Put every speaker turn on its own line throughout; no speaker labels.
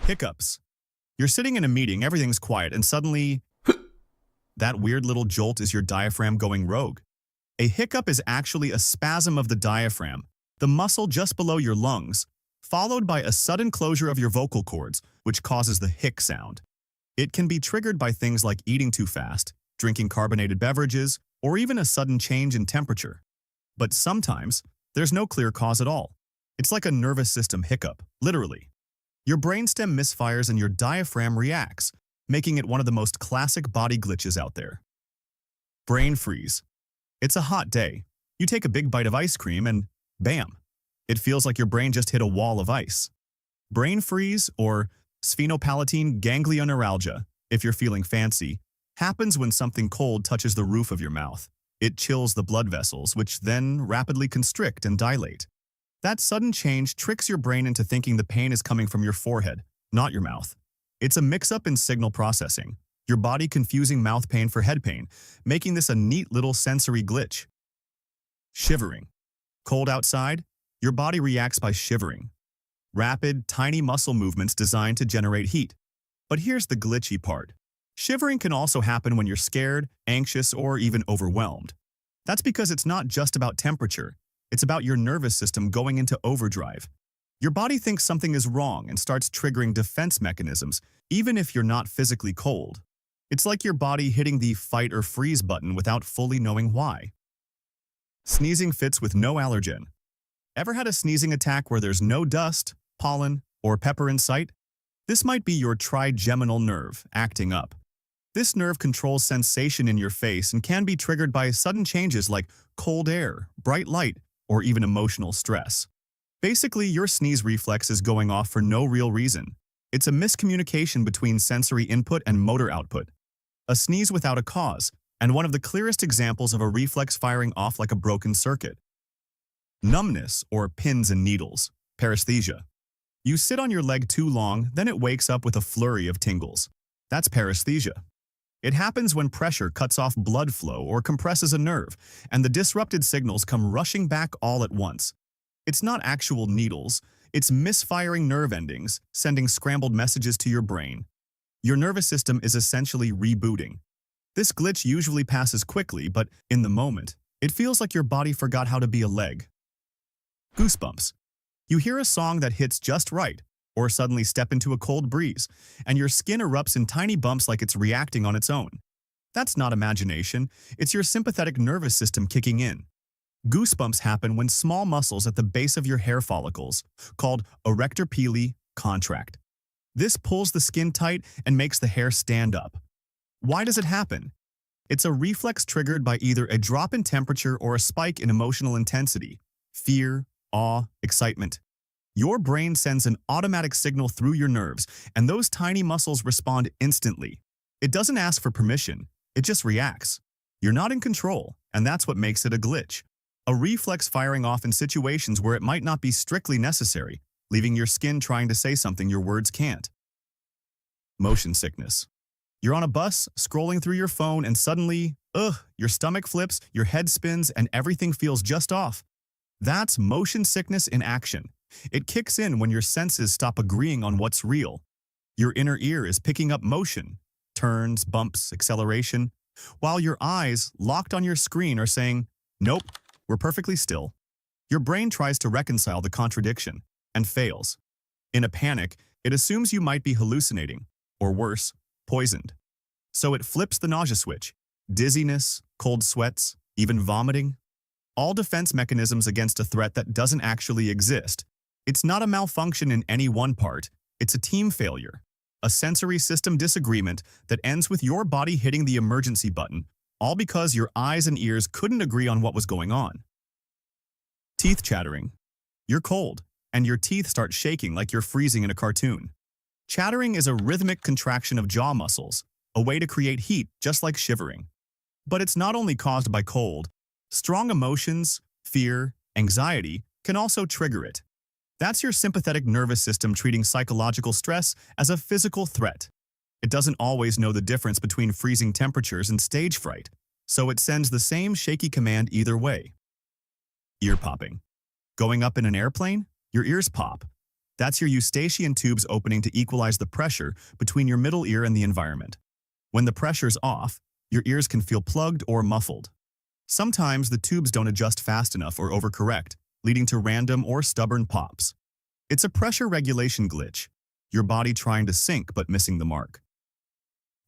Hiccups. You're sitting in a meeting, everything's quiet, and suddenly, that weird little jolt is your diaphragm going rogue. A hiccup is actually a spasm of the diaphragm, the muscle just below your lungs, followed by a sudden closure of your vocal cords, which causes the hic sound. It can be triggered by things like eating too fast, drinking carbonated beverages, or even a sudden change in temperature. But sometimes, there's no clear cause at all. It's like a nervous system hiccup, literally. Your brainstem misfires and your diaphragm reacts, making it one of the most classic body glitches out there. Brain freeze. It's a hot day. You take a big bite of ice cream and bam! It feels like your brain just hit a wall of ice. Brain freeze, or sphenopalatine ganglioneuralgia, if you're feeling fancy, happens when something cold touches the roof of your mouth. It chills the blood vessels, which then rapidly constrict and dilate. That sudden change tricks your brain into thinking the pain is coming from your forehead, not your mouth. It's a mix-up in signal processing, your body confusing mouth pain for head pain, making this a neat little sensory glitch. Shivering. Cold outside? Your body reacts by shivering. Rapid, tiny muscle movements designed to generate heat. But here's the glitchy part. Shivering can also happen when you're scared, anxious, or even overwhelmed. That's because it's not just about temperature. It's about your nervous system going into overdrive. Your body thinks something is wrong and starts triggering defense mechanisms, even if you're not physically cold. It's like your body hitting the fight or freeze button without fully knowing why. Sneezing fits with no allergen. Ever had a sneezing attack where there's no dust, pollen, or pepper in sight? This might be your trigeminal nerve acting up. This nerve controls sensation in your face and can be triggered by sudden changes like cold air, bright light, or even emotional stress. Basically, your sneeze reflex is going off for no real reason. It's a miscommunication between sensory input and motor output. A sneeze without a cause, and one of the clearest examples of a reflex firing off like a broken circuit. Numbness, or pins and needles, paresthesia. You sit on your leg too long, then it wakes up with a flurry of tingles. That's paresthesia. It happens when pressure cuts off blood flow or compresses a nerve, and the disrupted signals come rushing back all at once. It's not actual needles, it's misfiring nerve endings, sending scrambled messages to your brain. Your nervous system is essentially rebooting. This glitch usually passes quickly, but in the moment, it feels like your body forgot how to be a leg. Goosebumps. You hear a song that hits just right, or suddenly step into a cold breeze, and your skin erupts in tiny bumps like it's reacting on its own. That's not imagination, it's your sympathetic nervous system kicking in. Goosebumps happen when small muscles at the base of your hair follicles, called arrector pili, contract. This pulls the skin tight and makes the hair stand up. Why does it happen? It's a reflex triggered by either a drop in temperature or a spike in emotional intensity, fear, awe, excitement. Your brain sends an automatic signal through your nerves, and those tiny muscles respond instantly. It doesn't ask for permission, it just reacts. You're not in control, and that's what makes it a glitch. A reflex firing off in situations where it might not be strictly necessary, leaving your skin trying to say something your words can't. Motion sickness. You're on a bus, scrolling through your phone, and suddenly, your stomach flips, your head spins, and everything feels just off. That's motion sickness in action. It kicks in when your senses stop agreeing on what's real. Your inner ear is picking up motion, turns, bumps, acceleration, while your eyes, locked on your screen, are saying, "Nope, we're perfectly still." Your brain tries to reconcile the contradiction and fails. In a panic, it assumes you might be hallucinating, or worse, poisoned. So it flips the nausea switch, dizziness, cold sweats, even vomiting. All defense mechanisms against a threat that doesn't actually exist. It's not a malfunction in any one part, it's a team failure. A sensory system disagreement that ends with your body hitting the emergency button, all because your eyes and ears couldn't agree on what was going on. Teeth chattering. You're cold, and your teeth start shaking like you're freezing in a cartoon. Chattering is a rhythmic contraction of jaw muscles, a way to create heat just like shivering. But it's not only caused by cold. Strong emotions, fear, anxiety can also trigger it. That's your sympathetic nervous system treating psychological stress as a physical threat. It doesn't always know the difference between freezing temperatures and stage fright, so it sends the same shaky command either way. Ear popping. Going up in an airplane? Your ears pop. That's your eustachian tubes opening to equalize the pressure between your middle ear and the environment. When the pressure's off, your ears can feel plugged or muffled. Sometimes the tubes don't adjust fast enough or overcorrect, leading to random or stubborn pops. It's a pressure regulation glitch, your body trying to sync but missing the mark.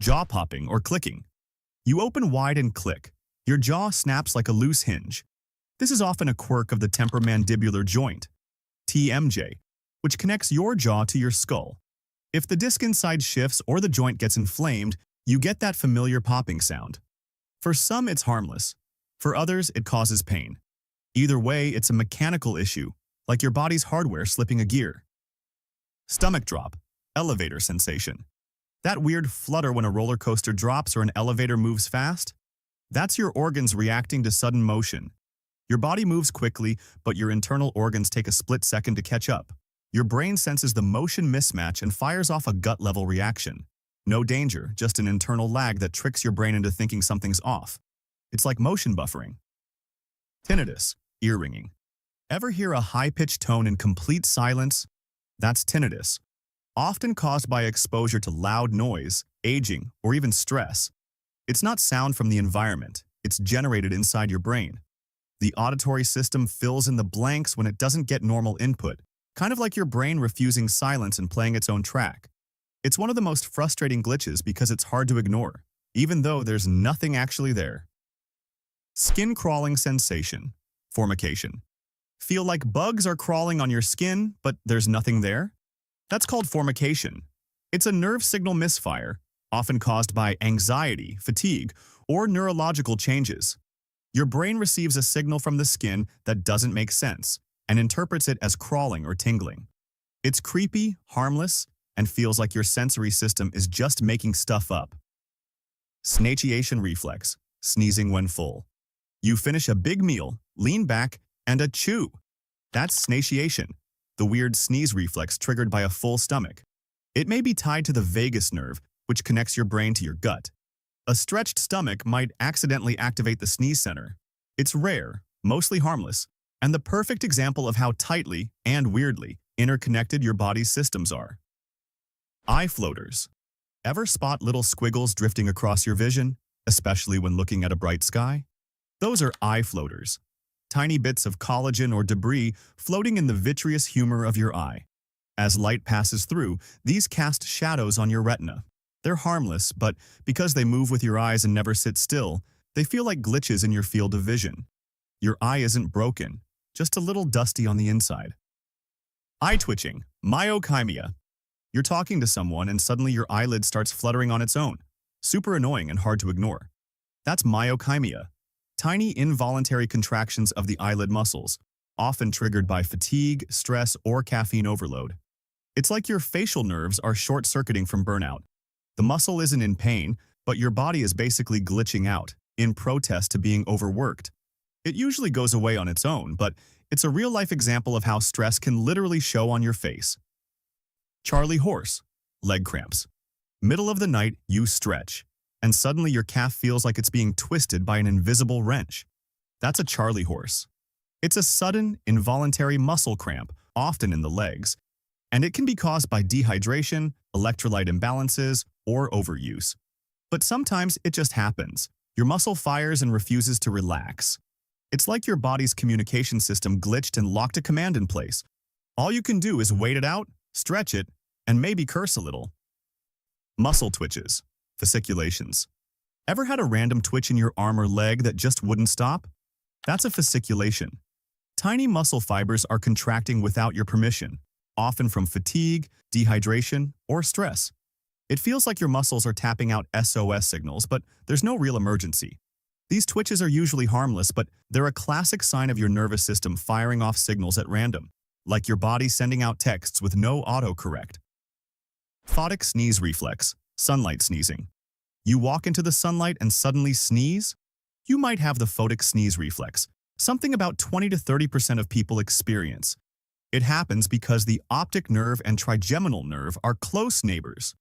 Jaw popping or clicking. You open wide and click. Your jaw snaps like a loose hinge. This is often a quirk of the temporomandibular joint, TMJ, which connects your jaw to your skull. If the disc inside shifts or the joint gets inflamed, you get that familiar popping sound. For some, it's harmless. For others, it causes pain. Either way, it's a mechanical issue, like your body's hardware slipping a gear. Stomach drop, elevator sensation. That weird flutter when a roller coaster drops or an elevator moves fast? That's your organs reacting to sudden motion. Your body moves quickly, but your internal organs take a split second to catch up. Your brain senses the motion mismatch and fires off a gut-level reaction. No danger, just an internal lag that tricks your brain into thinking something's off. It's like motion buffering. Tinnitus, ear ringing. Ever hear a high-pitched tone in complete silence? That's tinnitus, often caused by exposure to loud noise, aging, or even stress. It's not sound from the environment, it's generated inside your brain. The auditory system fills in the blanks when it doesn't get normal input, kind of like your brain refusing silence and playing its own track. It's one of the most frustrating glitches because it's hard to ignore, even though there's nothing actually there. Skin crawling sensation, formication. Feel like bugs are crawling on your skin, but there's nothing there? That's called formication. It's a nerve signal misfire, often caused by anxiety, fatigue, or neurological changes. Your brain receives a signal from the skin that doesn't make sense and interprets it as crawling or tingling. It's creepy, harmless, and feels like your sensory system is just making stuff up. Snatiation reflex, sneezing when full. You finish a big meal, lean back, and achoo. That's snatiation, the weird sneeze reflex triggered by a full stomach. It may be tied to the vagus nerve, which connects your brain to your gut. A stretched stomach might accidentally activate the sneeze center. It's rare, mostly harmless, and the perfect example of how tightly, and weirdly, interconnected your body's systems are. Eye floaters. Ever spot little squiggles drifting across your vision, especially when looking at a bright sky? Those are eye floaters, tiny bits of collagen or debris floating in the vitreous humor of your eye. As light passes through, these cast shadows on your retina. They're harmless, but because they move with your eyes and never sit still, they feel like glitches in your field of vision. Your eye isn't broken, just a little dusty on the inside. Eye twitching, myokymia. You're talking to someone and suddenly your eyelid starts fluttering on its own. Super annoying and hard to ignore. That's myokymia, tiny involuntary contractions of the eyelid muscles, often triggered by fatigue, stress, or caffeine overload. It's like your facial nerves are short-circuiting from burnout. The muscle isn't in pain, but your body is basically glitching out, in protest to being overworked. It usually goes away on its own, but it's a real-life example of how stress can literally show on your face. Charlie horse, leg cramps. Middle of the night, you stretch, and suddenly your calf feels like it's being twisted by an invisible wrench. That's a Charlie horse. It's a sudden, involuntary muscle cramp, often in the legs, and it can be caused by dehydration, electrolyte imbalances, or overuse. But sometimes it just happens. Your muscle fires and refuses to relax. It's like your body's communication system glitched and locked a command in place. All you can do is wait it out, stretch it, and maybe curse a little. Muscle twitches, fasciculations. Ever had a random twitch in your arm or leg that just wouldn't stop? That's a fasciculation. Tiny muscle fibers are contracting without your permission, often from fatigue, dehydration, or stress. It feels like your muscles are tapping out SOS signals, but there's no real emergency. These twitches are usually harmless, but they're a classic sign of your nervous system firing off signals at random, like your body sending out texts with no autocorrect. Photic sneeze reflex, sunlight sneezing. You walk into the sunlight and suddenly sneeze? You might have the photic sneeze reflex, something about 20 to 30% of people experience. It happens because the optic nerve and trigeminal nerve are close neighbors.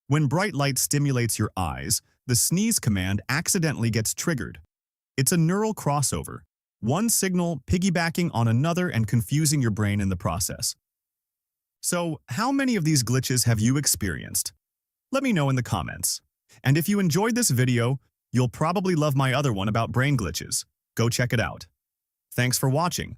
When bright light stimulates your eyes, the sneeze command accidentally gets triggered. It's a neural crossover, one signal piggybacking on another and confusing your brain in the process. So, how many of these glitches have you experienced? Let me know in the comments. And if you enjoyed this video, you'll probably love my other one about brain glitches. Go check it out. Thanks for watching.